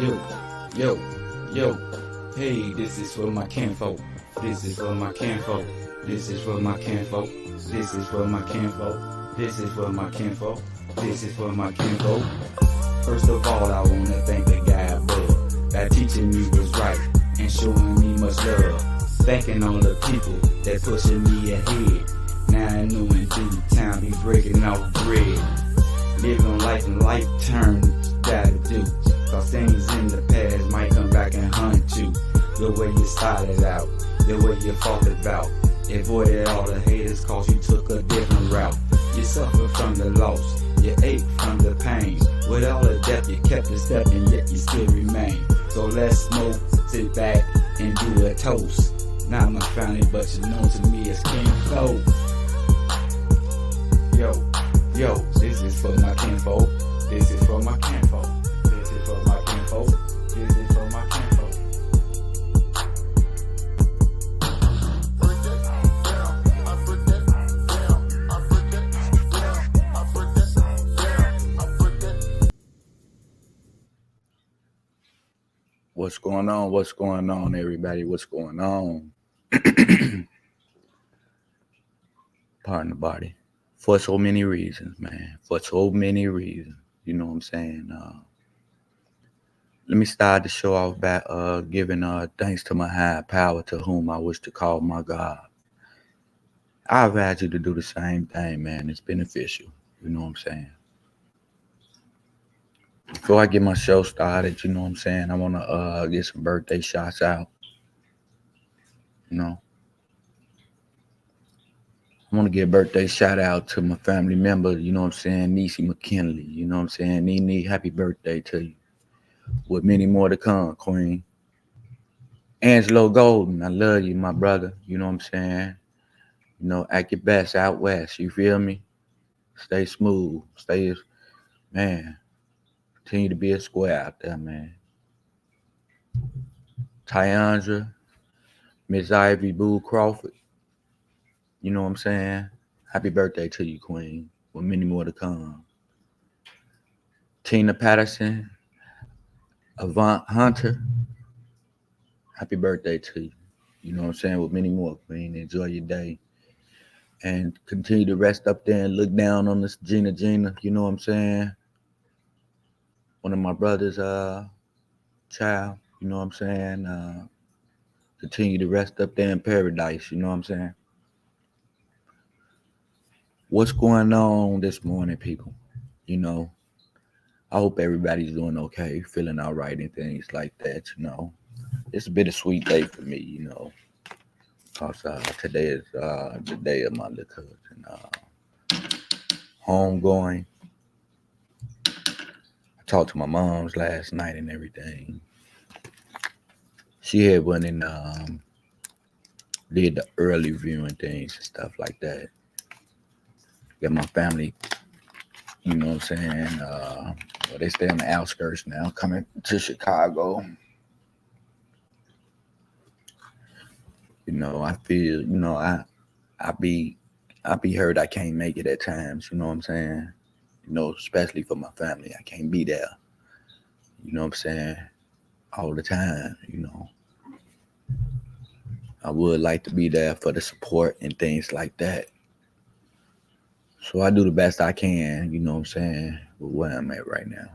Yo, yo, yo. Hey, this is for my kinfolk. This is for my kinfolk. This is for my kinfolk. This is for my kinfolk. This is for my kinfolk. This is for my kinfolk. First of all, I wanna thank the guy above that teaching me was right and showing me much love. Thanking all the people that pushing me ahead. Now I know in due time be breaking off bread. Living life in life terms, gotta do. Cause things in the past might come back and hunt you. The way you started out, the way you fought about. Avoided all the haters cause you took a different route. You suffered from the loss, you ate from the pain. With all the death you kept a step and yet you still remain. So let's smoke, sit back and do a toast. Not my family but you know to me it's King Flow. Yo, this is for my kinfolk. This is for my kinfolk. This is for my kinfolk. This is for my kinfolk. What's going on? What's going on, everybody? What's going on? Pardon the body. For so many reasons, man. For so many reasons. You know what I'm saying? Let me start the show off by giving thanks to my higher power to whom I wish to call my God. I advise you to do the same thing, man. It's beneficial. You know what I'm saying? Before I get my show started, you know what I'm saying, I want to get some birthday shots out. You know? I want to give a birthday shout out to my family member, you know what I'm saying, Niecy McKinley. You know what I'm saying? Nene, happy birthday to you. With many more to come, Queen. Angelo Golden, I love you, my brother. You know what I'm saying? You know, act your best out west. You feel me? Stay smooth. Man, continue to be a square out there, man. Tyandra, Miss Ivy Boo Crawford. You know what I'm saying? Happy birthday to you, Queen. With many more to come. Tina Patterson, Avant Hunter. Happy birthday to you. You know what I'm saying? With many more, Queen. Enjoy your day. And continue to rest up there and look down on this Gina. You know what I'm saying? One of my brother's child. You know what I'm saying? Continue to rest up there in paradise. You know what I'm saying? What's going on this morning, people? You know, I hope everybody's doing okay, feeling all right and things like that, you know. It's a bittersweet day for me, you know, because today is the day of my little cousin homegoing. I talked to my mom's last night and everything. She had went and did the early viewing things and stuff like that. Got my family, you know what I'm saying? Well, they stay on the outskirts now, coming to Chicago. You know, I feel, you know, I be hurt I can't make it at times, you know what I'm saying? You know, especially for my family. I can't be there. You know what I'm saying? All the time, you know. I would like to be there for the support and things like that. So I do the best I can, you know what I'm saying, with where I'm at right now.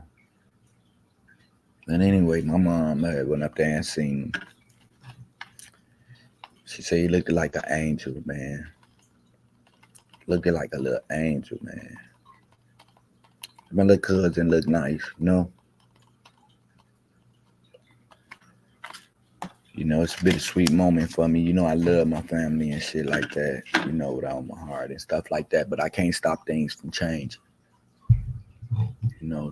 And anyway, my mom went up there and seen. She said he looked like an angel, man. Looked like a little angel, man. My little cousin looked nice, you know. You know, it's a bittersweet moment for me. You know, I love my family and shit like that, you know, with all my heart and stuff like that. But I can't stop things from changing. You know,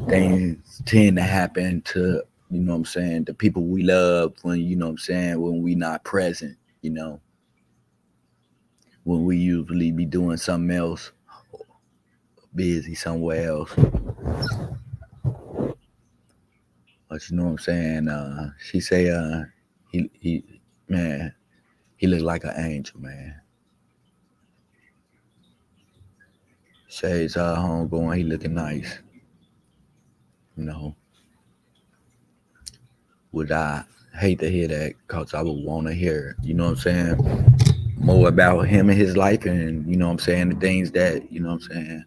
things tend to happen to, you know what I'm saying, the people we love when, you know what I'm saying, when we not present, you know. When we usually be doing something else, busy somewhere else. But you know what I'm saying? She say he man, he looked like an angel, man. Shay's homegoing, he looking nice. You know. would I hate to hear that because I would want to hear, you know what I'm saying, more about him and his life and, you know what I'm saying, the things that, you know what I'm saying,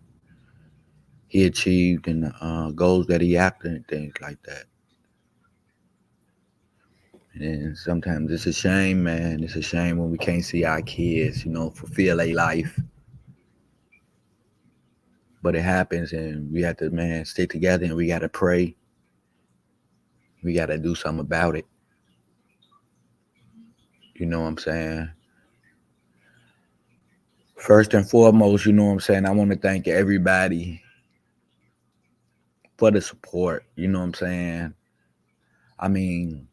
he achieved and goals that he after and things like that. And sometimes it's a shame, man. It's a shame when we can't see our kids, you know, fulfill a life. But it happens and we have to, man, stick together and we got to pray. We got to do something about it. You know what I'm saying? First and foremost, you know what I'm saying? I want to thank everybody for the support. You know what I'm saying? I mean,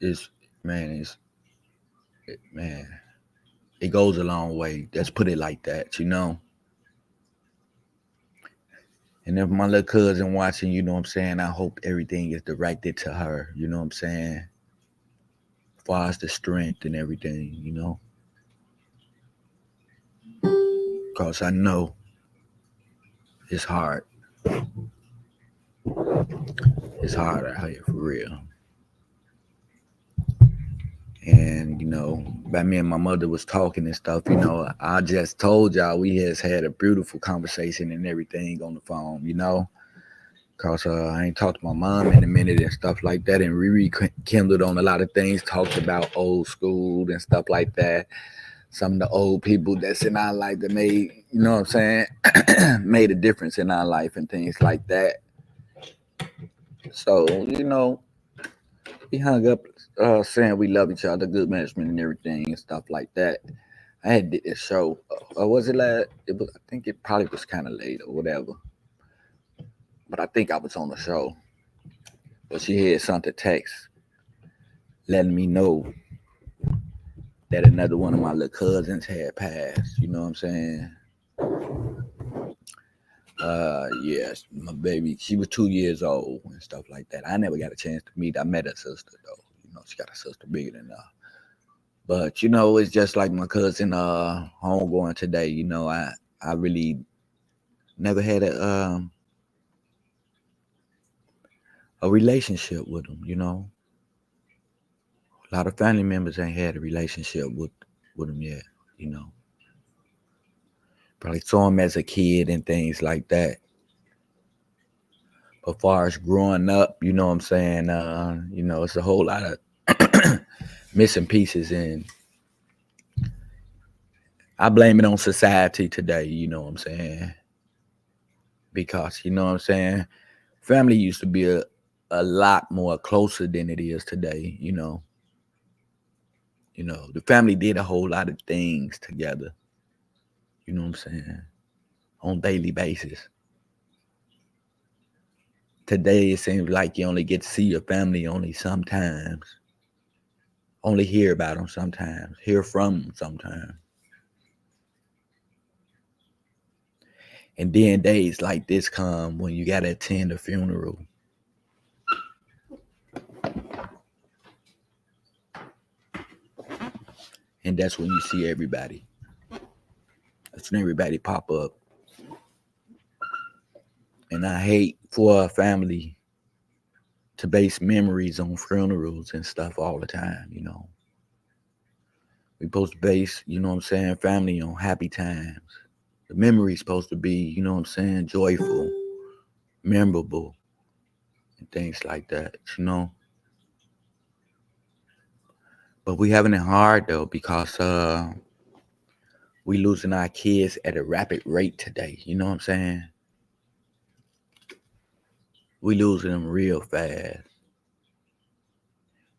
it's, man, man, it goes a long way. Let's put it like that, you know? And if my little cousin watching, you know what I'm saying, I hope everything is directed to her, you know what I'm saying? As far as the strength and everything, you know? Because I know it's hard. It's hard out here for real. And, you know, by me and my mother was talking and stuff, you know, I just told y'all we has had a beautiful conversation and everything on the phone, you know? Because I ain't talked to my mom in a minute and stuff like that. And we rekindled on a lot of things, talked about old school and stuff like that. Some of the old people that's in our life that made, you know what I'm saying, made a difference in our life and things like that. So, you know, we hung up saying we love each other, good management and everything and stuff like that. I had did this show. Was it last? It was. I think it probably was kind of late or whatever. But I think I was on the show. But she had sent a text letting me know that another one of my little cousins had passed. You know what I'm saying? Yes, my baby. She was 2 years old and stuff like that. I never got a chance to meet. I met her sister though. You know, she got a sister bigger than her. But you know, it's just like my cousin homegoing today. You know, I really never had a relationship with him. You know, a lot of family members ain't had a relationship with him yet. You know, probably saw him as a kid and things like that. But far as growing up, you know what I'm saying, you know, it's a whole lot of missing pieces and I blame it on society today, you know what I'm saying? Because you know what I'm saying, family used to be a lot more closer than it is today, you know. You know, the family did a whole lot of things together, you know what I'm saying, on daily basis. Today it seems like you only get to see your family only sometimes. Only hear about them sometimes, hear from them sometimes. And then days like this come when you gotta attend a funeral. And that's when you see everybody. That's when everybody pop up. And I hate for a family to base memories on funerals and stuff all the time, you know. We supposed to base, you know what I'm saying, family on happy times. The memory's supposed to be, you know what I'm saying, joyful, memorable, and things like that, you know. But we having it hard though because we losing our kids at a rapid rate today. You know what I'm saying? We losing them real fast.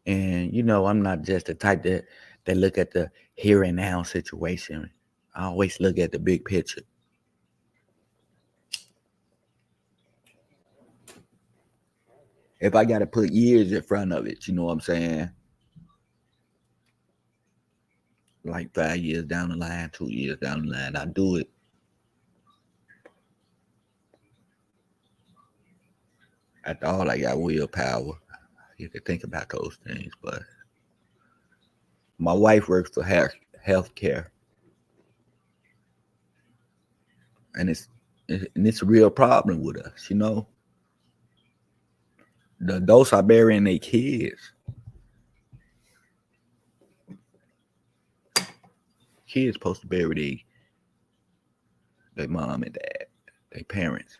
And you know, I'm not just the type that look at the here and now situation. I always look at the big picture. If I gotta put years in front of it, you know what I'm saying? Like 5 years down the line, 2 years down the line, I do it. After all, I got willpower. You can think about those things, but my wife works for healthcare, and it's a real problem with us, you know. The adults are burying their kids. Kids supposed to bury their mom and dad, their parents.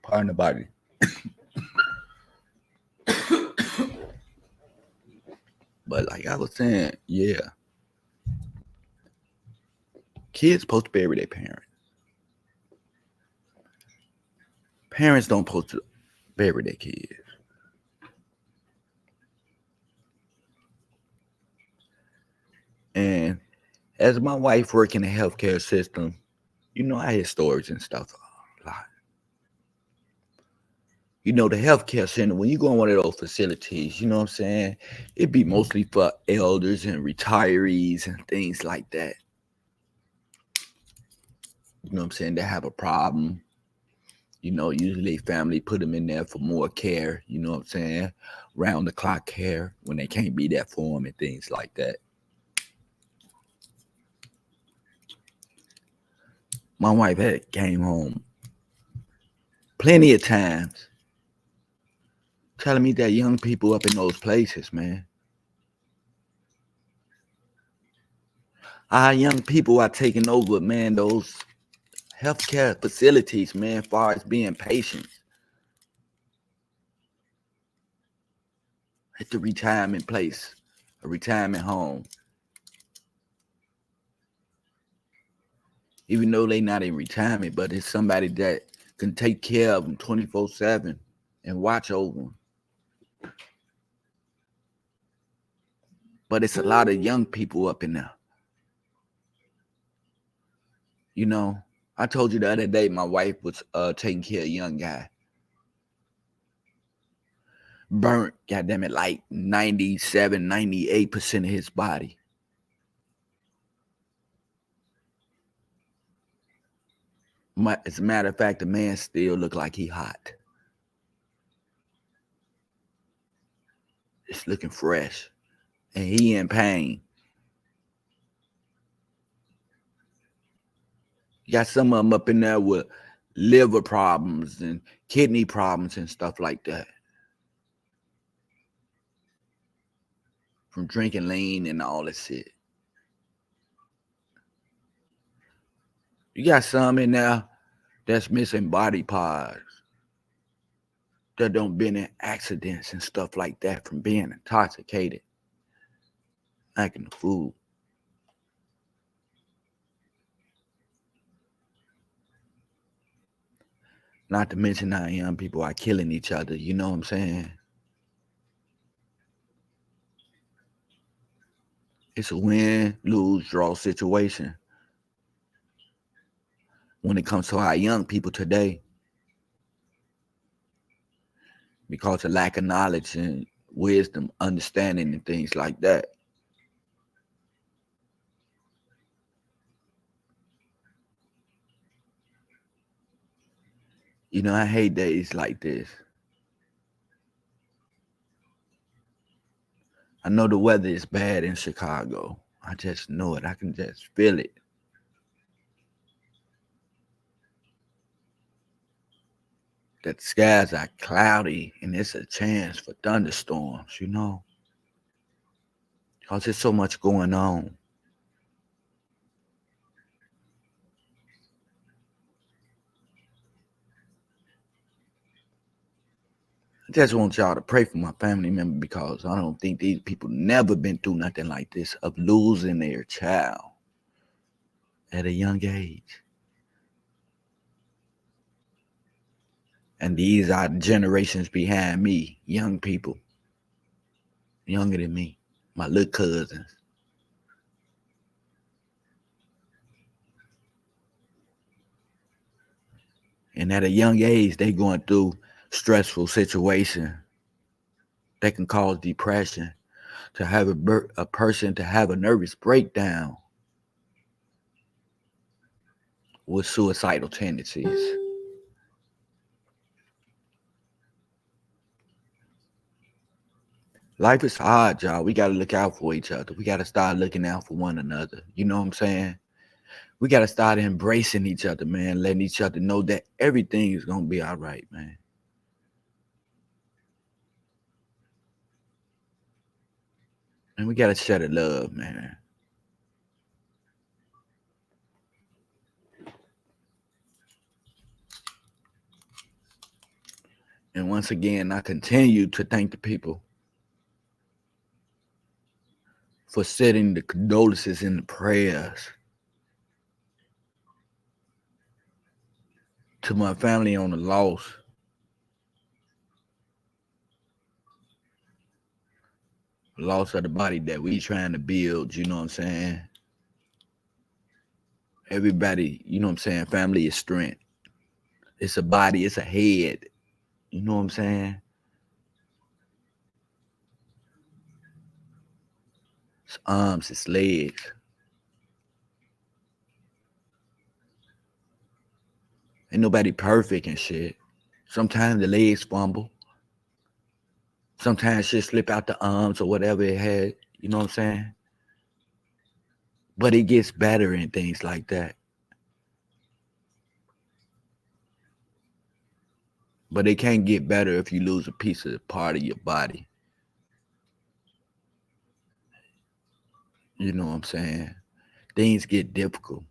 Pardon the body. But like I was saying, yeah. Kids supposed to bury their parents. Parents don't supposed to bury their kids. And as my wife work in the healthcare system, you know, I hear stories and stuff a lot. You know, the healthcare center, when you go in one of those facilities, you know what I'm saying? It'd be mostly for elders and retirees and things like that. You know what I'm saying? They have a problem. You know, usually family put them in there for more care, you know what I'm saying? Round the clock care when they can't be there for them and things like that. My wife had came home plenty of times telling me that young people up in those places, man. Our young people are taking over, man, those healthcare facilities, man, as far as being patients at the retirement place, a retirement home. Even though they not in retirement, but it's somebody that can take care of them 24/7 and watch over them. But it's a lot of young people up in there. You know, I told you the other day my wife was taking care of a young guy. Burnt, goddamn it, like 97, 98% of his body. As a matter of fact, the man still look like he hot. It's looking fresh. And he in pain. You got some of them up in there with liver problems and kidney problems and stuff like that. From drinking lean and all that shit. You got some in there that's missing body parts. That don't been in accidents and stuff like that from being intoxicated. Acting the fool. Not to mention our young people are killing each other, you know what I'm saying? It's a win, lose, draw situation. When it comes to our young people today. Because of lack of knowledge and wisdom, understanding and things like that. You know, I hate days like this. I know the weather is bad in Chicago. I just know it. I can just feel it. That the skies are cloudy and it's a chance for thunderstorms, you know? Because there's so much going on. I just want y'all to pray for my family member because I don't think these people never been through nothing like this of losing their child at a young age. And these are the generations behind me, young people, younger than me, my little cousins. And at a young age, they going through stressful situation that can cause depression, to have a person to have a nervous breakdown with suicidal tendencies. Life is hard, y'all. We got to look out for each other. We got to start looking out for one another. You know what I'm saying? We got to start embracing each other, man, letting each other know that everything is going to be all right, man. And we got to share the love, man. And once again, I continue to thank the people for sending the condolences and the prayers to my family on the loss. Loss of the body that we trying to build, you know what I'm saying? Everybody, you know what I'm saying? Family is strength. It's a body, it's a head. You know what I'm saying? It's arms, it's legs. Ain't nobody perfect and shit. Sometimes the legs fumble. Sometimes shit slip out the arms or whatever it had. You know what I'm saying? But it gets better and things like that. But it can't get better if you lose a piece of the part of your body. You know what I'm saying? Things get difficult.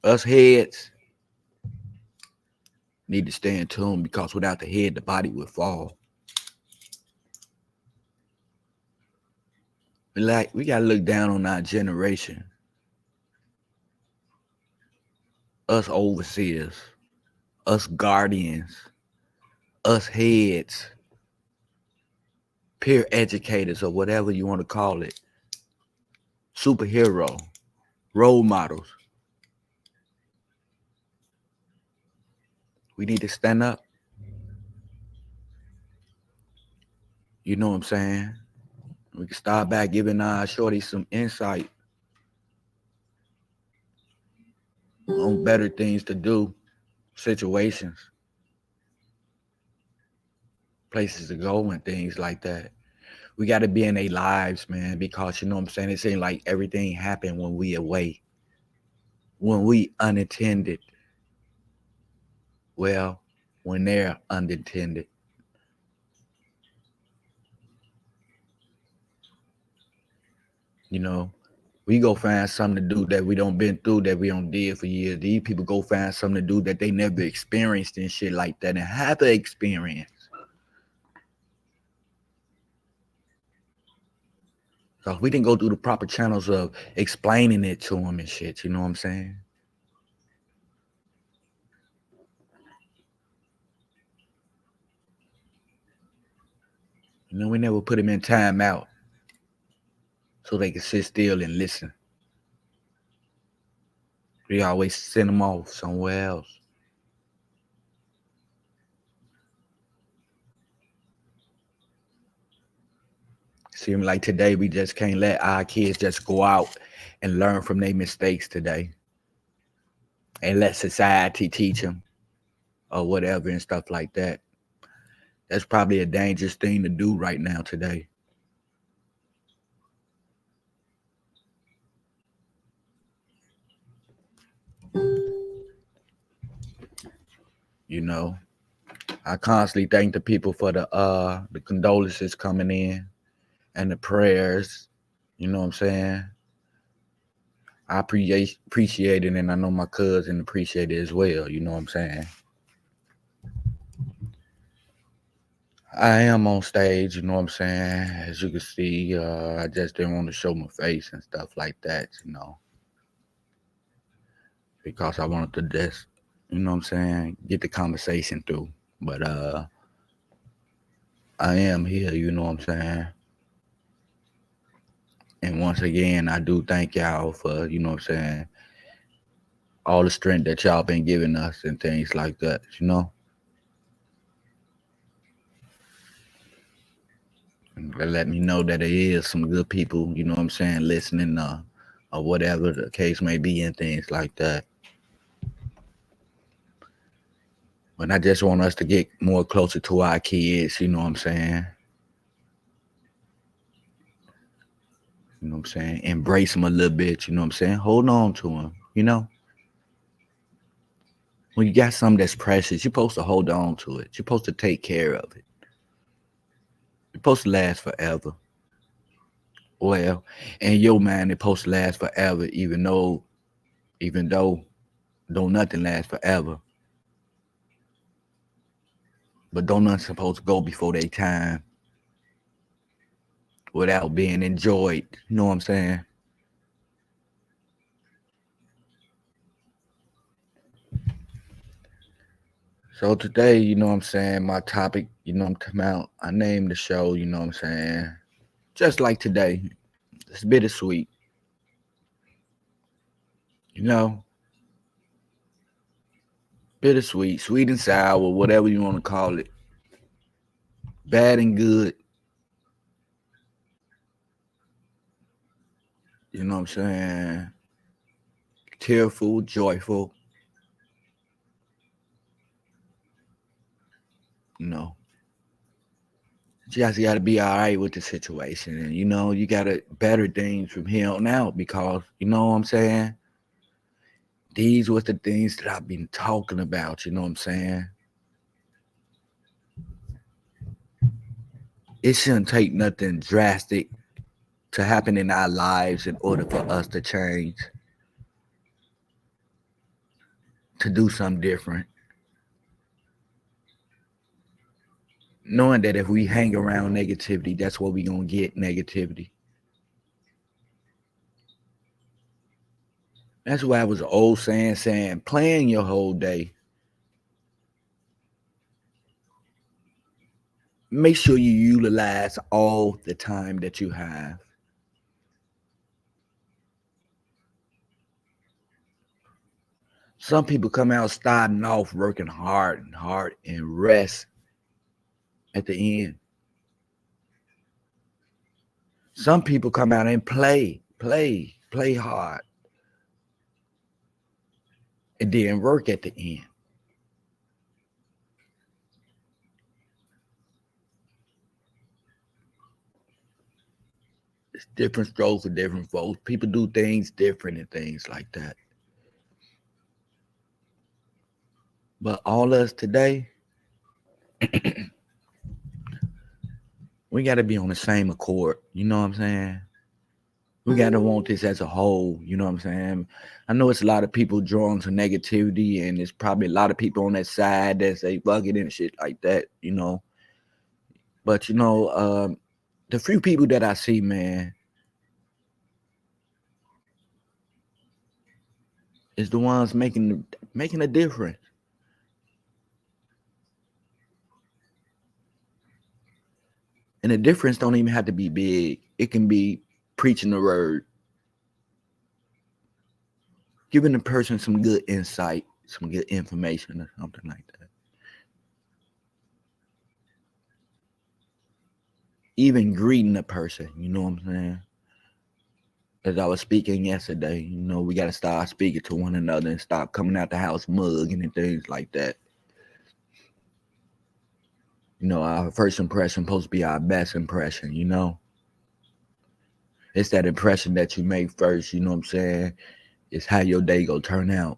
Us heads need to stay in tune, because without the head, the body would fall. Like, we gotta look down on our generation. Us overseers, us guardians, us heads, peer educators, or whatever you want to call it, superhero, role models. We need to stand up. You know what I'm saying? We can start back giving our shorties some insight on better things to do, situations, places to go, and things like that. We got to be in their lives, man, because you know what I'm saying? It seems like everything happened when we away, when we unintended. Well, when they're unintended. You know, we go find something to do that we don't been through, that we don't did for years. These people go find something to do that they never experienced and shit like that, and have to experience. Because we didn't go through the proper channels of explaining it to them and shit. You know what I'm saying? You know, we never put them in time out so they could sit still and listen. We always send them off somewhere else. Seems like today we just can't let our kids just go out and learn from their mistakes today, and let society teach them or whatever and stuff like that. That's probably a dangerous thing to do right now today. You know, I constantly thank the people for the condolences coming in and the prayers. You know what I'm saying? I appreciate it, and I know my cousin appreciate it as well. You know what I'm saying? I am on stage, you know what I'm saying? As you can see, I just didn't want to show my face and stuff like that, you know, because I wanted to just, you know what I'm saying, get the conversation through. But I am here, you know what I'm saying? And once again, I do thank y'all for, you know what I'm saying, all the strength that y'all been giving us and things like that, you know? And let me know that there is some good people, you know what I'm saying, listening or whatever the case may be and things like that. But I just want us to get more closer to our kids, you know what I'm saying? You know what I'm saying? Embrace them a little bit. You know what I'm saying? Hold on to them. You know, when you got something that's precious, you're supposed to hold on to it. You're supposed to take care of it. It's supposed to last forever. Well, in your mind, it's supposed to last forever, even though don't nothing last forever. But don't nothing supposed to go before their time without being enjoyed. You know what I'm saying? So today, you know what I'm saying, my topic, you know I'm talking about, I named the show, you know what I'm saying? Just like today, it's bittersweet. You know, bittersweet, sweet and sour, whatever you want to call it. Bad and good. You know what I'm saying? Tearful, joyful. You know, you just got to be all right with the situation. And, you know, you got to better things from here on out because, you know what I'm saying? These was the things that I've been talking about, you know what I'm saying? It shouldn't take nothing drastic to happen in our lives in order for us to change, to do something different. Knowing that if we hang around negativity, that's what we're going to get, negativity. That's why it was an old saying, plan your whole day. Make sure you utilize all the time that you have. Some people come out starting off working hard and rest at the end. Some people come out and play hard, and then work at the end. It's different strokes for different folks. People do things different and things like that. But all us today, we got to be on the same accord. You know what I'm saying? We got to want this as a whole. You know what I'm saying? I know it's a lot of people drawn to negativity, and it's probably a lot of people on that side that say fuck it and shit like that. You know, but you know, the few people that I see, man, is the ones making a difference. And the difference don't even have to be big. It can be preaching the word, giving the person some good insight, some good information or something like that. Even greeting a person, you know what I'm saying? As I was speaking yesterday, you know, we got to start speaking to one another and stop coming out the house mugging and things like that. You know, our first impression supposed to be our best impression, you know? It's that impression that you make first, you know what I'm saying? It's how your day go turn out.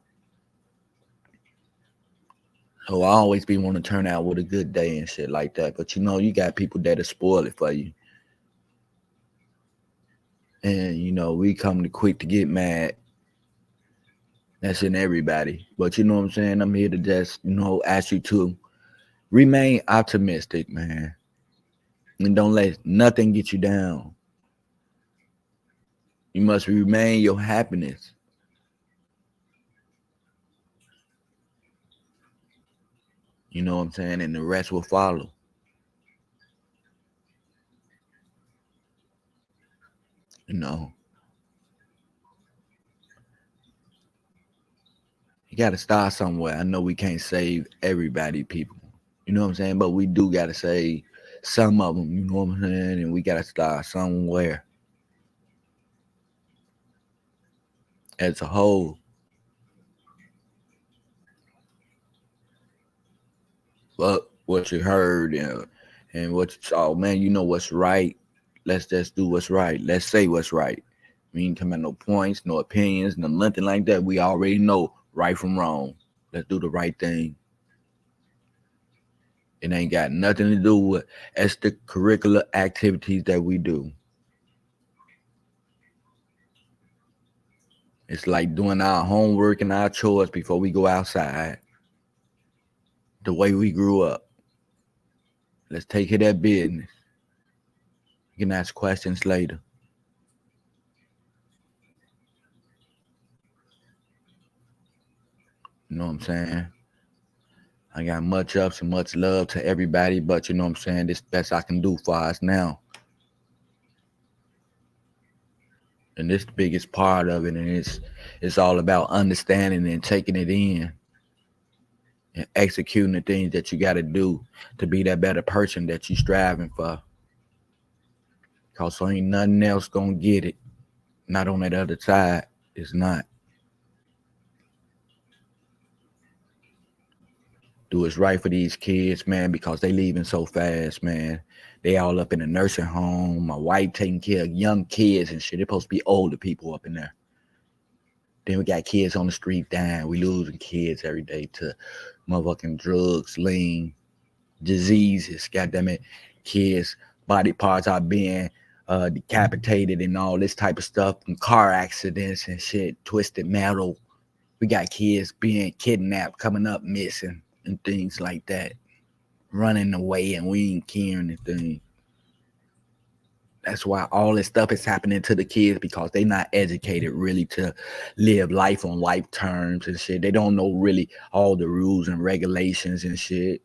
So I always be want to turn out with a good day and shit like that. But you know, you got people that'll spoil it for you. And you know, we come to quick to get mad. That's in everybody. But you know what I'm saying? I'm here to just, you know, ask you to remain optimistic, man. And don't let nothing get you down. You must remain your happiness. You know what I'm saying? And the rest will follow. You know. You gotta start somewhere. I know we can't save everybody, people. You know what I'm saying? But we do gotta save some of them, you know what I'm saying? And we gotta start somewhere as a whole. But what you heard and what you saw, man, you know what's right. Let's just do what's right. Let's say what's right. We ain't coming no points, no opinions, no nothing like that. We already know right from wrong. Let's do the right thing. It ain't got nothing to do with extracurricular activities that we do. It's like doing our homework and our chores before we go outside. The way we grew up. Let's take care of that business. You can ask questions later. You know what I'm saying? I got much ups and much love to everybody, but you know what I'm saying? This best I can do for us now. And this the biggest part of it, and it's all about understanding and taking it in and executing the things that you got to do to be that better person that you striving for. Cause ain't nothing else gonna get it. Not on that other side. It's not. Do what's right for these kids, man, because they leaving so fast, man. They all up in a nursing home. My wife taking care of young kids and shit. They're supposed to be older people up in there. Then we got kids on the street dying. We losing kids every day to motherfucking drugs, lean, diseases. Goddamn it, kids' body parts are being decapitated and all this type of stuff from car accidents and shit, twisted metal. We got kids being kidnapped, coming up missing, and things like that, running away, and we ain't caring anything. That's why all this stuff is happening to the kids because they not educated really to live life on life terms and shit. They don't know really all the rules and regulations and shit.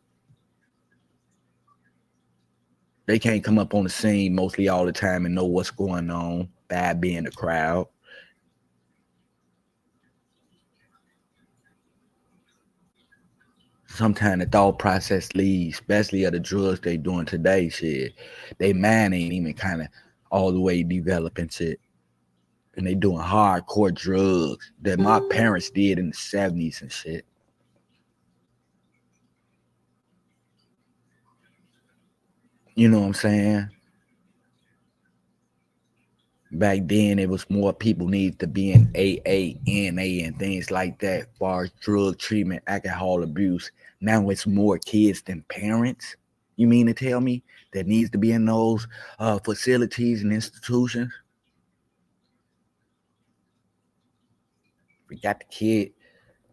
They can't come up on the scene mostly all the time and know what's going on by being the crowd. Sometimes the thought process leaves, especially of the drugs they doing today, shit. They mind ain't even kind of all the way developing shit. And they doing hardcore drugs that my parents did in the 70s and shit. You know what I'm saying? Back then, it was more people needed to be in AA, NA, and things like that, as far as drug treatment, alcohol abuse. Now it's more kids than parents. You mean to tell me that needs to be in those facilities and institutions? We got the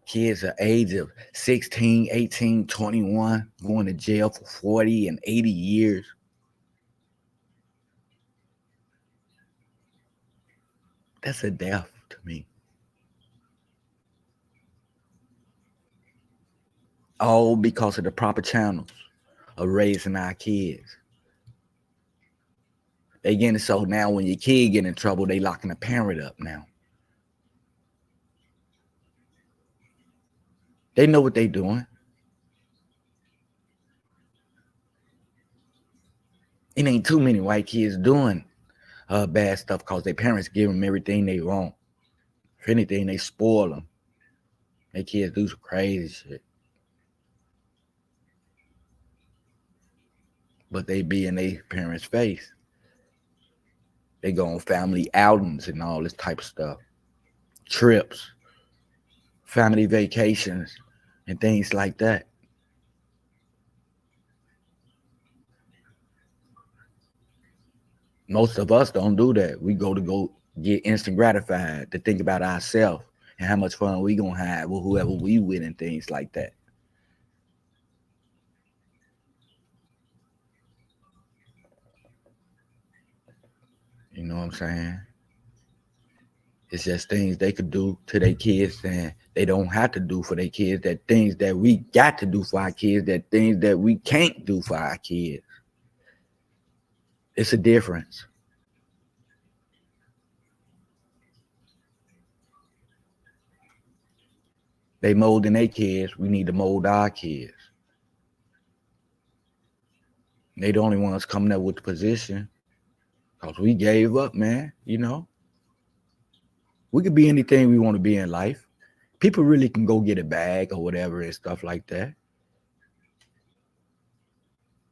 kids are age of 16, 18, 21, going to jail for 40 and 80 years. That's a death to me. All because of the proper channels of raising our kids. They getting so now when your kid get in trouble, they locking the parent up now. They know what they doing. It ain't too many white kids doing bad stuff because their parents give them everything they want. If anything, they spoil them. Their kids do some crazy shit. But they be in their parents' face. They go on family outings and all this type of stuff. Trips, family vacations, and things like that. Most of us don't do that. We go get instant gratified to think about ourselves and how much fun we gonna have with whoever we with and things like that. You know what I'm saying? It's just things they could do to their kids and they don't have to do for their kids. That things that we got to do for our kids, that things that we can't do for our kids. It's a difference. They molding their kids. We need to mold our kids. They the only ones coming up with the position because we gave up, man. You know, we could be anything we want to be in life. People really can go get a bag or whatever and stuff like that.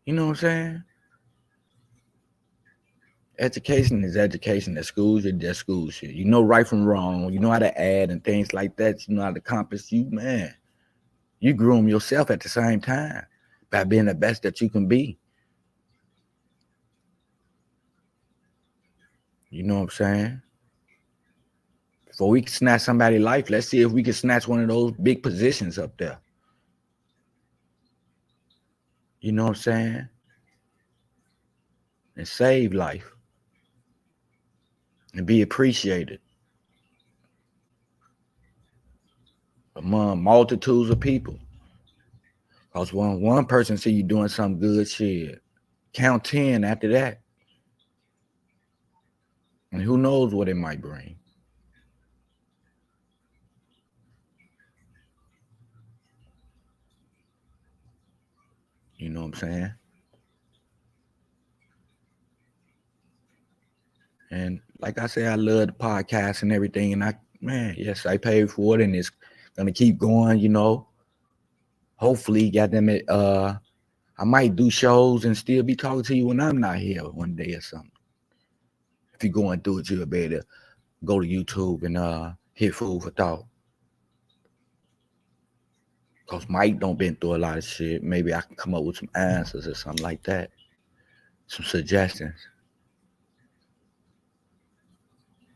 You know what I'm saying? Education is education. The schools are just school shit. You know right from wrong. You know how to add and things like that. You know how to compass. You, man, you groom yourself at the same time by being the best that you can be. You know what I'm saying? Before we can snatch somebody's life, let's see if we can snatch one of those big positions up there. You know what I'm saying? And save life and be appreciated among multitudes of people. Because when one person see you doing some good shit, count 10 after that. And who knows what it might bring. You know what I'm saying? And like I said, I love the podcast and everything. And yes, I paid for it and it's gonna keep going, you know. Hopefully, goddamn it, I might do shows and still be talking to you when I'm not here one day or something. If you're going through it, you'll be able to go to YouTube and hit Food for Thought. Cause Mike don't been through a lot of shit. Maybe I can come up with some answers or something like that. Some suggestions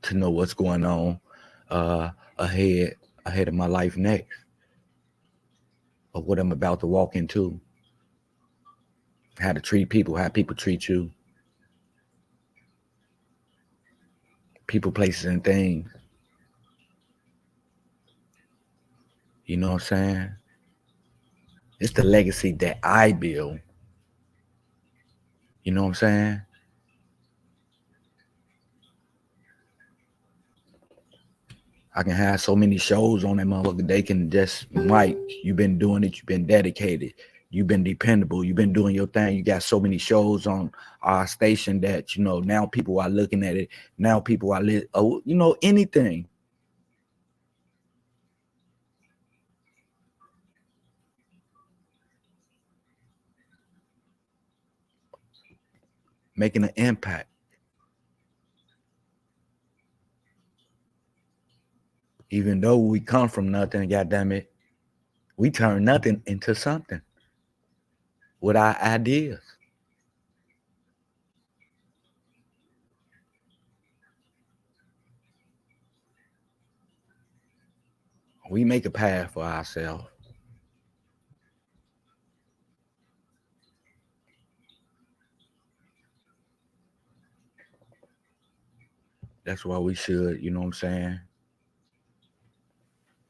to know what's going on ahead of my life next. Or what I'm about to walk into. How to treat people, how people treat you. People, places, and things. You know what I'm saying? It's the legacy that I build. You know what I'm saying? I can have so many shows on that motherfucker. They can just, Mike, you've been doing it. You've been dedicated. You've been dependable. You've been doing your thing. You got so many shows on our station that, you know, now people are looking at it. Now people are, you know, anything. Making an impact. Even though we come from nothing, goddamn it, we turn nothing into something with our ideas. We make a path for ourselves. That's why we should, you know what I'm saying,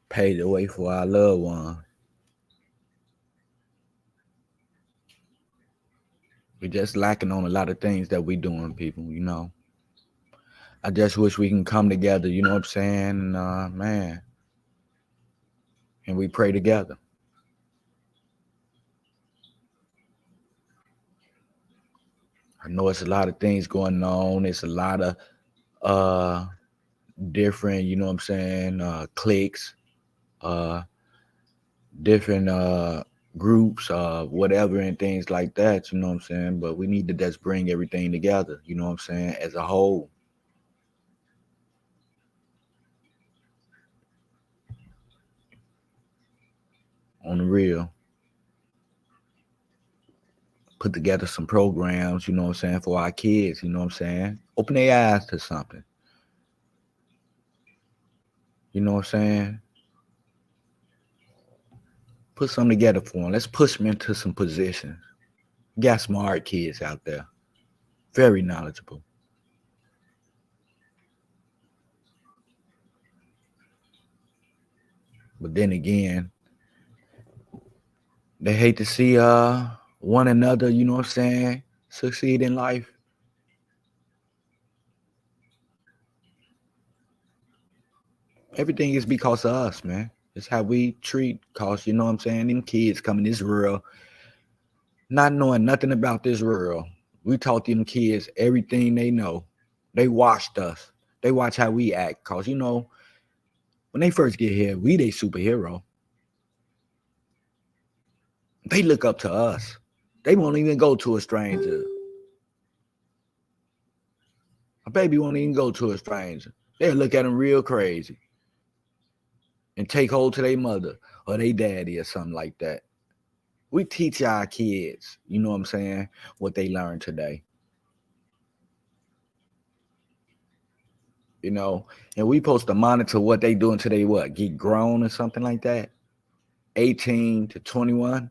pave the way for our loved ones. We're just lacking on a lot of things that we doing, people, you know. I just wish we can come together, you know what I'm saying? And, man, and we pray together. I know it's a lot of things going on. It's a lot of different, you know what I'm saying, cliques, different groups, whatever, and things like that, you know what I'm saying? But we need to just bring everything together, you know what I'm saying, as a whole. On the real. Put together some programs, you know what I'm saying, for our kids, you know what I'm saying? Open their eyes to something. You know what I'm saying? Put something together for them. Let's push them into some positions. You got smart kids out there. Very knowledgeable. But then again, they hate to see one another, you know what I'm saying, succeed in life. Everything is because of us, man. It's how we treat, cause you know what I'm saying, them kids come in this world not knowing nothing about this world. We taught them kids everything they know. They watched us. They watch how we act. Cause you know, when they first get here, we they superhero. They look up to us. They won't even go to a stranger. A baby won't even go to a stranger. They'll look at them real crazy and take hold to their mother or their daddy or something like that. We teach our kids, you know what I'm saying, what they learn today. You know, and we supposed to monitor what they do until they what, get grown or something like that. 18 to 21.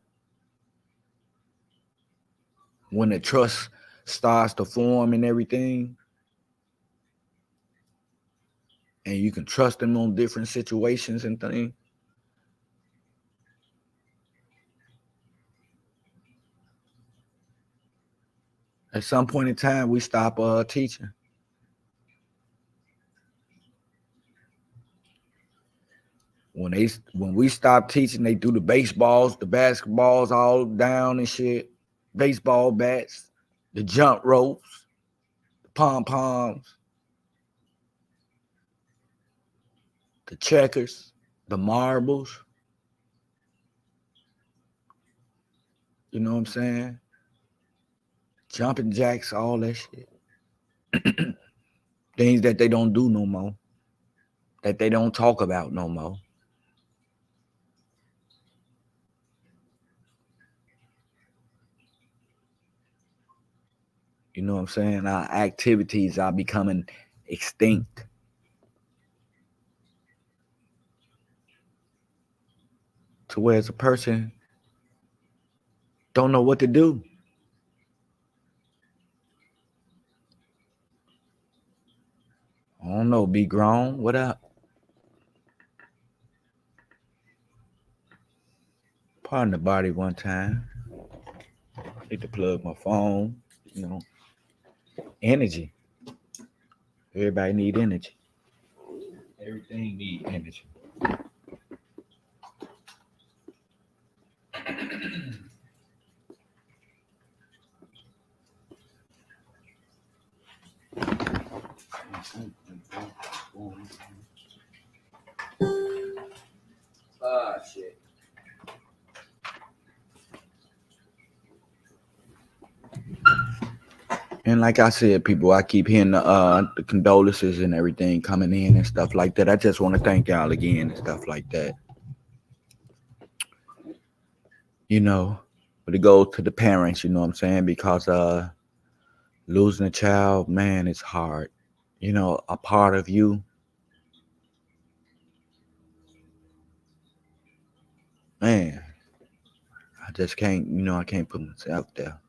When the trust starts to form and everything. And you can trust them on different situations and things. At some point in time, we stop teaching. When we stop teaching, they do the baseballs, the basketballs all down and shit, baseball bats, the jump ropes, the pom-poms, the checkers, the marbles. You know what I'm saying? Jumping jacks, all that shit. Things that they don't do no more, that they don't talk about no more. You know what I'm saying? Our activities are becoming extinct. To where as a person don't know what to do. I don't know, be grown. What up? Pardon the body one time. I need to plug my phone. You know, energy. Everybody need energy. Everything need energy. Shit. And like I said, people, I keep hearing the condolences and everything coming in and stuff like that. I just want to thank y'all again and stuff like that. You know, but it goes to the parents, you know what I'm saying? Because losing a child, man, it's hard. You know, a part of you. Man, I just can't, I can't put myself there.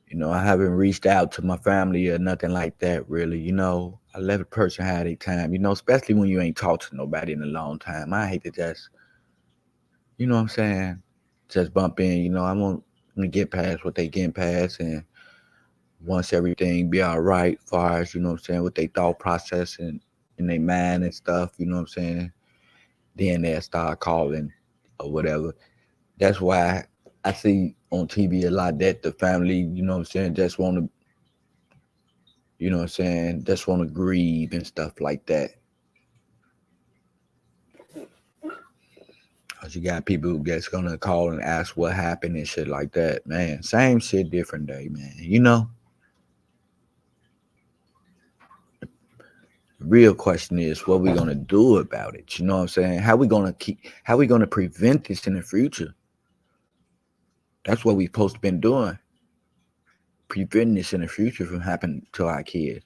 You know, I haven't reached out to my family or nothing like that, really. You know, I let a person have their time, especially when you ain't talked to nobody in a long time. I hate to just, you know what I'm saying, just bump in. I want to get past what they getting past. And once everything be all right, as far as, what I'm saying, with their thought process and in their mind and stuff, you know what I'm saying, then they'll start calling or whatever. That's why I see on TV a lot that the family, you know what I'm saying, just want to, you know what I'm saying, just want to grieve and stuff like that. Because you got people that's going to call and ask what happened and shit like that. Man, same shit, different day, man. The real question is what we going to do about it. You know what I'm saying? How we going to prevent this in the future? That's what we supposed to been doing. Preventing this in the future from happening to our kids.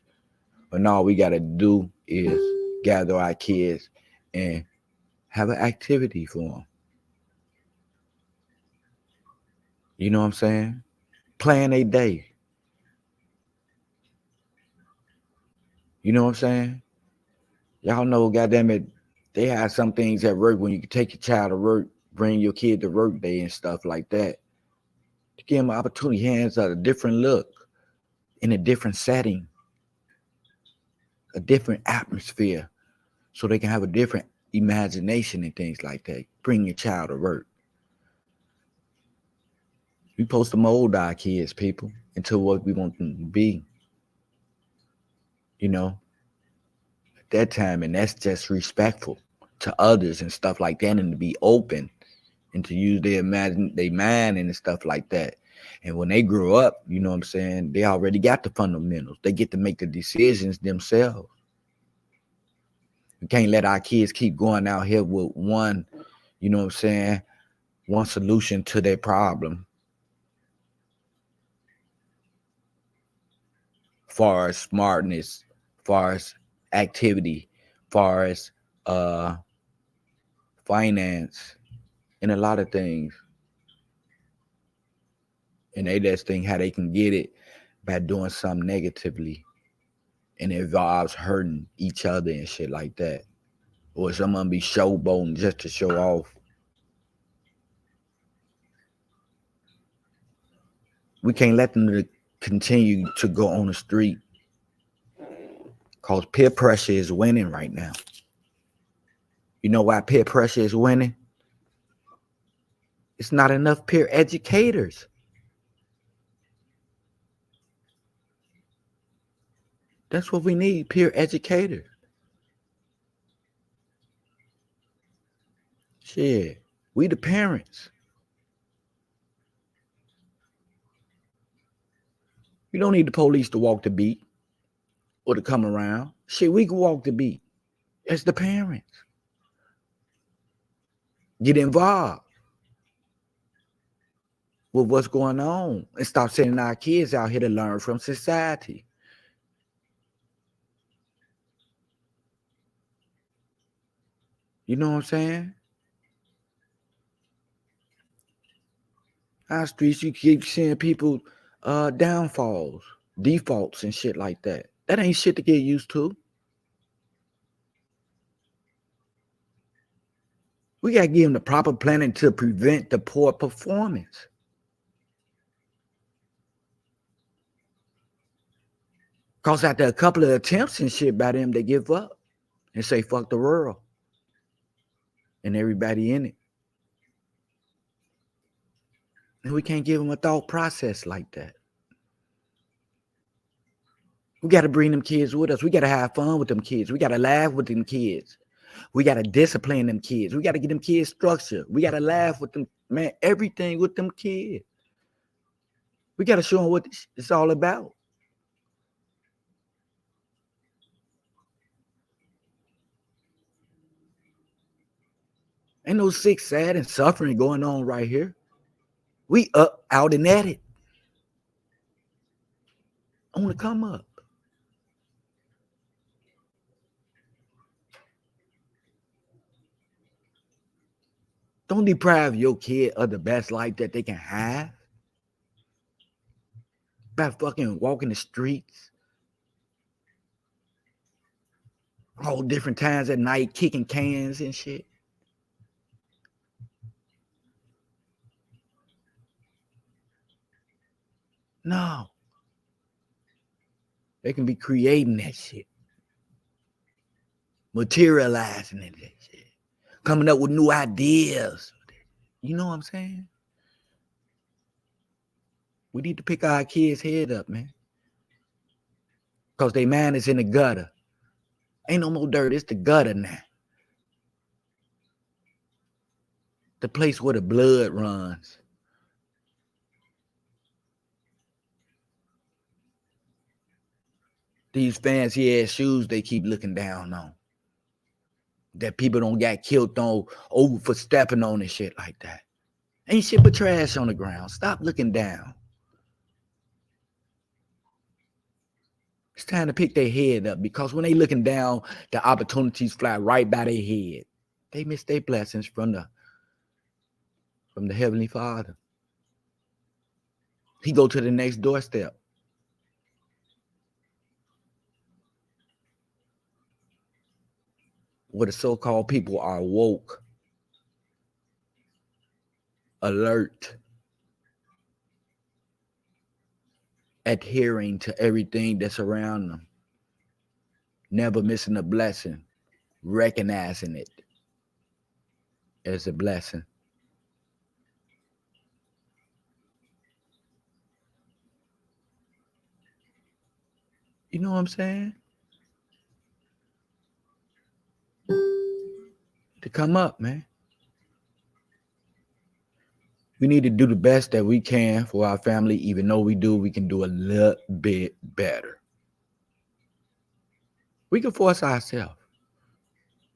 But now all we got to do is gather our kids and have an activity for them. You know what I'm saying? Plan a day. You know what I'm saying? Y'all know, goddamn it, they have some things at work when you can take your child to work, bring your kid to work day and stuff like that. To give them an opportunity, hands out a different look, in a different setting, a different atmosphere, so they can have a different imagination and things like that. Bring your child to work. We supposed to mold our kids, people, into what we want them to be. At that time, and that's just respectful to others and stuff like that, and to be open and to use their mind and stuff like that. And when they grow up, you know what I'm saying, they already got the fundamentals. They get to make the decisions themselves. We can't let our kids keep going out here with one, you know what I'm saying, one solution to their problem. Far as smartness, far as activity, far as finance, and a lot of things. And they just think how they can get it by doing something negatively. And it involves hurting each other and shit like that. Or someone be showboating just to show off. We can't let them continue to go on the street. Because peer pressure is winning right now. You know why peer pressure is winning? It's not enough peer educators. That's what we need, peer educators. Shit, we the parents. You don't need the police to walk the beat or to come around. Shit, we can walk the beat as the parents. Get involved with what's going on and stop sending our kids out here to learn from society. You know what I'm saying? Our streets, you keep seeing people downfalls, defaults, and shit like that. That ain't shit to get used to. We got to give them the proper planning to prevent the poor performance. Because after a couple of attempts and shit by them, they give up and say, fuck the world and everybody in it. And we can't give them a thought process like that. We got to bring them kids with us. We got to have fun with them kids. We got to laugh with them kids. We got to discipline them kids. We got to get them kids structure. We got to laugh with them, man, everything with them kids. We got to show them what it's all about. Ain't no sick, sad, and suffering going on right here. We up, out, and at it. On the come up. Don't deprive your kid of the best life that they can have by fucking walking the streets all different times at night, kicking cans and shit. No. They can be creating that shit. Materializing that shit. Coming up with new ideas. You know what I'm saying? We need to pick our kids' head up, man. Because their mind is in the gutter. Ain't no more dirt. It's the gutter now. The place where the blood runs. These fancy ass shoes they keep looking down on. That people don't get killed on over for stepping on and shit like that. Ain't shit but trash on the ground. Stop looking down. It's time to pick their head up because when they looking down, the opportunities fly right by their head. They miss their blessings from the Heavenly Father. He go to the next doorstep. Where the so-called people are woke, alert, adhering to everything that's around them, never missing a blessing, recognizing it as a blessing. You know what I'm saying? To come up, man. We need to do the best that we can for our family. Even though we can do a little bit better. We can force ourselves.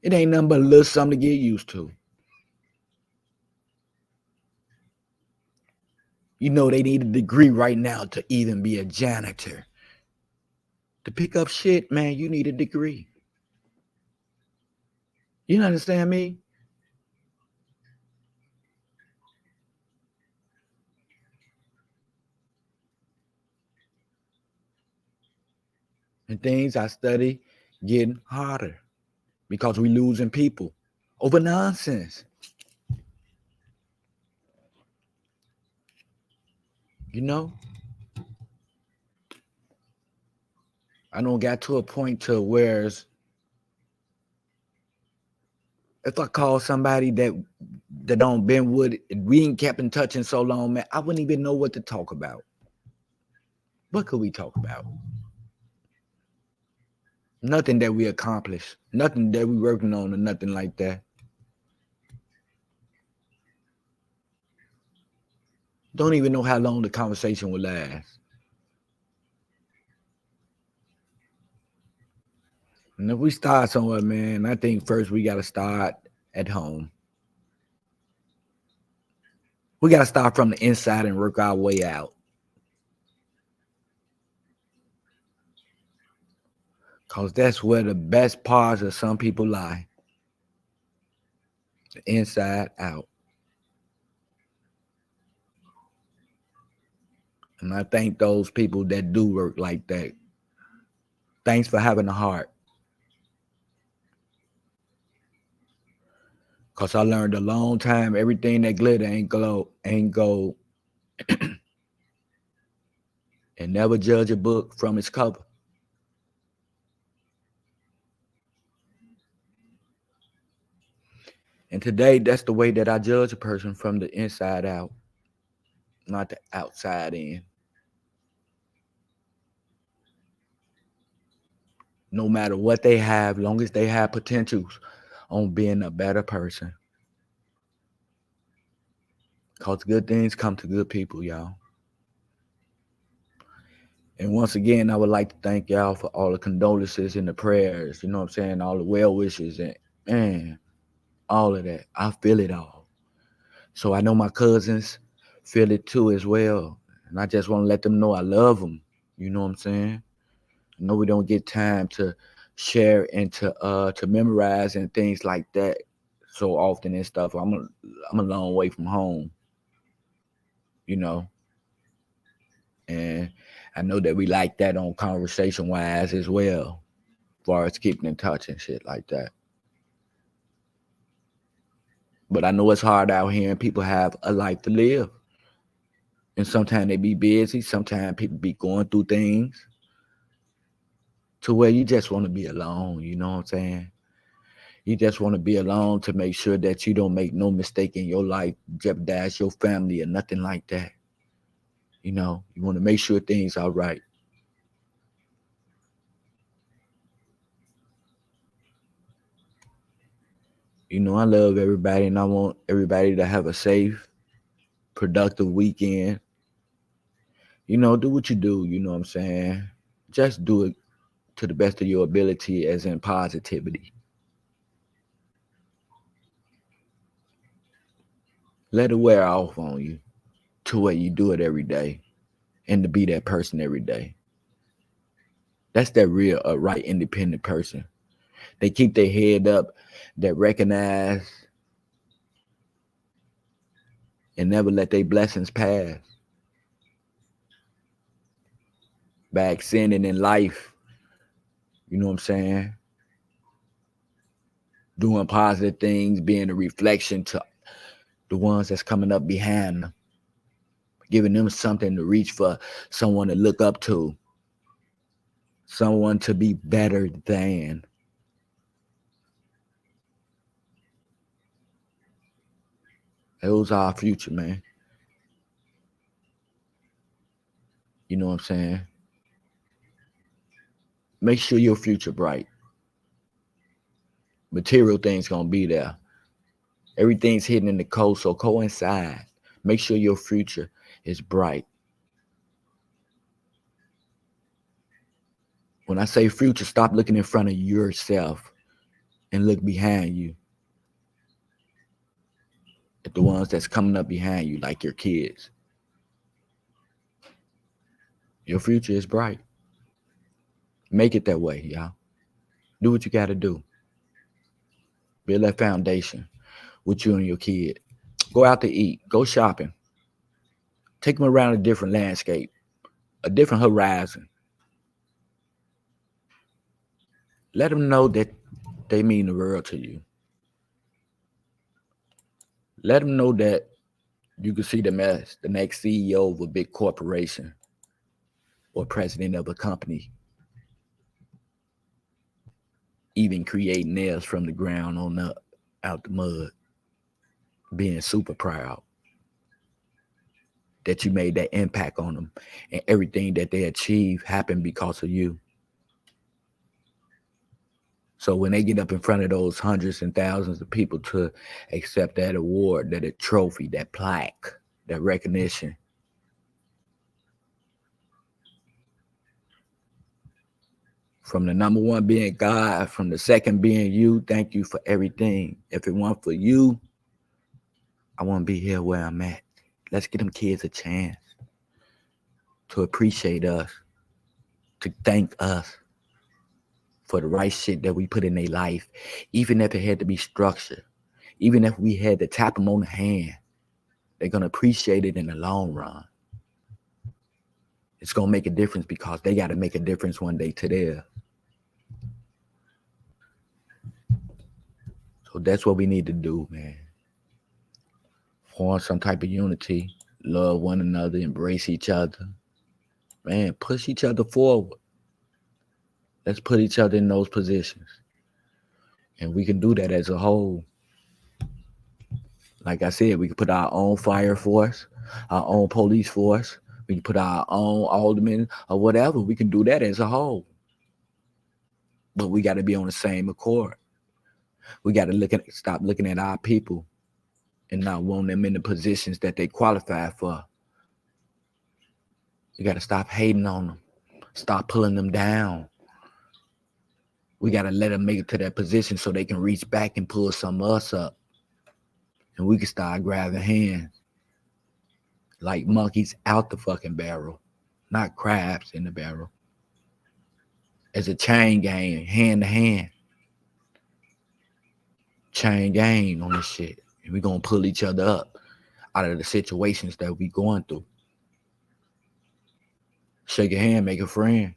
It ain't nothing but a little something to get used to. You know, they need a degree right now to even be a janitor. To pick up shit, man, you need a degree. You understand me? And things I study getting harder because we losing people over nonsense. You know? I don't got to a point to where if I call somebody that don't been with it, we ain't kept in touch in so long, man, I wouldn't even know what to talk about. What could we talk about? Nothing that we accomplished, nothing that we working on, or nothing like that. Don't even know how long the conversation will last. And if we start somewhere, man, I think first we got to start at home. We got to start from the inside and work our way out. Because that's where the best parts of some people lie. The inside out. And I thank those people that do work like that. Thanks for having a heart. Because I learned a long time, everything that glitter ain't gold. And never judge a book from its cover. And today, that's the way that I judge a person, from the inside out, not the outside in. No matter what they have, long as they have potentials on being a better person. Because good things come to good people, y'all. And once again, I would like to thank y'all for all the condolences and the prayers, you know what I'm saying? All the well wishes and, man, all of that. I feel it all. So I know my cousins feel it too as well. And I just want to let them know I love them. You know what I'm saying? I know we don't get time to share and to memorize and things like that so often and stuff. I'm a long way from home, you know. And I know that we like that on conversation wise as well, as far as keeping in touch and shit like that. But I know it's hard out here and people have a life to live. And sometimes they be busy. Sometimes people be going through things to where you just want to be alone. You know what I'm saying? You just want to be alone to make sure that you don't make no mistake in your life, jeopardize your family or nothing like that. You know, you want to make sure things are right. You know, I love everybody and I want everybody to have a safe, productive weekend. You know, do what you do, you know what I'm saying? Just do it to the best of your ability, as in positivity. Let it wear off on you to where you do it every day and to be that person every day. That's that real, right, independent person. They keep their head up, that recognize and never let their blessings pass. By extending in life, you know what I'm saying? Doing positive things, being a reflection to the ones that's coming up behind them. Giving them something to reach for, someone to look up to, someone to be better than. Those are our future, man. You know what I'm saying? Make sure your future bright. Material things gonna be there. Everything's hidden in the code, so coincide. Make sure your future is bright. When I say future, stop looking in front of yourself and look behind you at the ones that's coming up behind you, like your kids. Your future is bright. Make it that way, y'all. Do what you got to do. Build that foundation with you and your kid. Go out to eat. Go shopping. Take them around a different landscape, a different horizon. Let them know that they mean the world to you. Let them know that you can see them as the next CEO of a big corporation or president of a company, even creating nails from the ground on up out the mud, being super proud that you made that impact on them, and everything that they achieve happened because of you. So when they get up in front of those hundreds and thousands of people to accept that award, that trophy, that plaque, that recognition, from the number one being God, from the second being you, thank you for everything. If it weren't for you, I wouldn't be here where I'm at. Let's give them kids a chance to appreciate us, to thank us for the right shit that we put in their life, even if it had to be structured, even if we had to tap them on the hand. They're going to appreciate it in the long run. It's going to make a difference because they got to make a difference one day to theirs. So that's what we need to do, man. Form some type of unity, love one another, embrace each other. Man, push each other forward. Let's put each other in those positions. And we can do that as a whole. Like I said, we can put our own fire force, our own police force. We can put our own aldermen or whatever. We can do that as a whole. But we got to be on the same accord. We got to stop looking at our people and not want them in the positions that they qualify for. We got to stop hating on them. Stop pulling them down. We got to let them make it to that position so they can reach back and pull some of us up. And we can start grabbing hands like monkeys out the fucking barrel, not crabs in the barrel. It's a chain gang, hand to hand. Chain gang on this shit. And we're going to pull each other up out of the situations that we going through. Shake a hand, make a friend.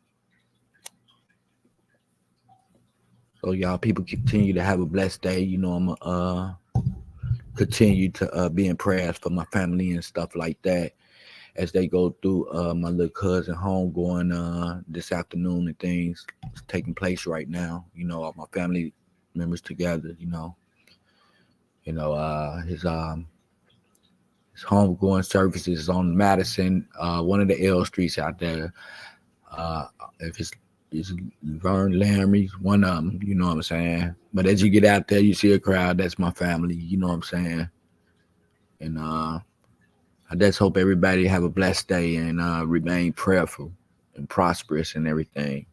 So y'all, people continue to have a blessed day. You know, I'm going to continue to be in prayers for my family and stuff like that as they go through my little cousin home going this afternoon and things taking place right now. You know, all my family members together, you know. You know, his homegoing services is on Madison, one of the L streets out there. If it's Vern Laramie, one of them, you know what I'm saying? But as you get out there, you see a crowd, that's my family, you know what I'm saying? And I just hope everybody have a blessed day and remain prayerful and prosperous and everything.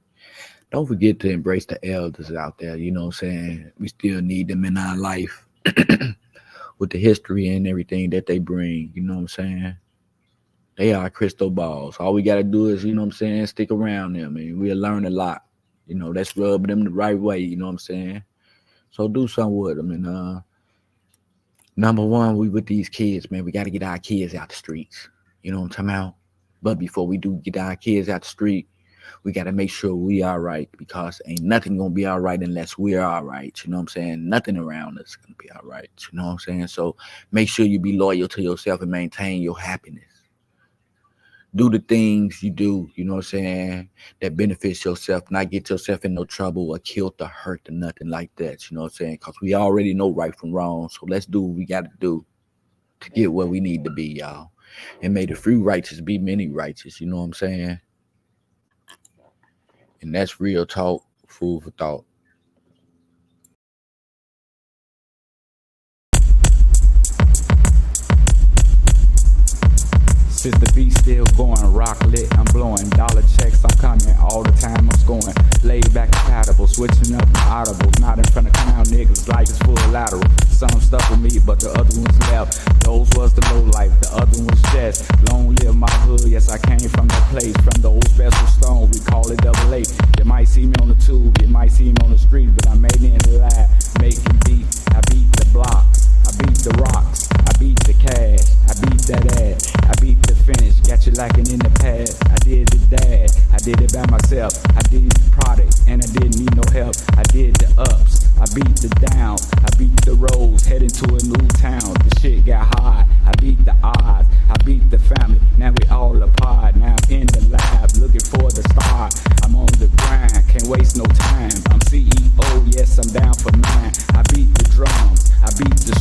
Don't forget to embrace the elders out there, you know what I'm saying? We still need them in our life with the history and everything that they bring, you know what I'm saying? They are crystal balls. All we got to do is, you know what I'm saying, stick around them and we'll learn a lot. You know, let's rub them the right way, you know what I'm saying? So do something with them. And number one, we with these kids, man, we got to get our kids out the streets. You know what I'm talking about? But before we do get our kids out the street, we got to make sure we all right, because ain't nothing going to be all right unless we're all right. You know what I'm saying? Nothing around us is going to be all right. You know what I'm saying? So make sure you be loyal to yourself and maintain your happiness. Do the things you do, you know what I'm saying, that benefits yourself, not get yourself in no trouble or killed or hurt or nothing like that, you know what I'm saying, because we already know right from wrong. So let's do what we got to do to get where we need to be, y'all. And may the few righteous be many righteous, you know what I'm saying? And that's real talk, food for thought. Since the beat still going, rock lit, I'm blowing. Dollar checks, I'm coming all the time, I'm scoring. Laid back compatible, switching up my audibles. Not in front of clown niggas, life is full of lateral. Some stuck with me, but the other ones left. Those was the low life, the other ones just. Long live my hood, yes I came from that place. From the old special stone, we call it double A. You might see me on the tube, you might see me on the street, but I made it in the lab, making beat. I beat the blocks, I beat the rocks, I beat the cash, I beat that ass, I beat the finish, got you lacking in the past. I did the dad, I did it by myself, I did the product, and I didn't need no help. I did the ups, I beat the downs, I beat the roads, heading to a new town. The shit got hard, I beat the odds, I beat the family, now we all apart. Now I'm in the lab, looking for the star. I'm on the grind, can't waste no time. I'm CEO, yes I'm down for mine. I beat the drums, I beat the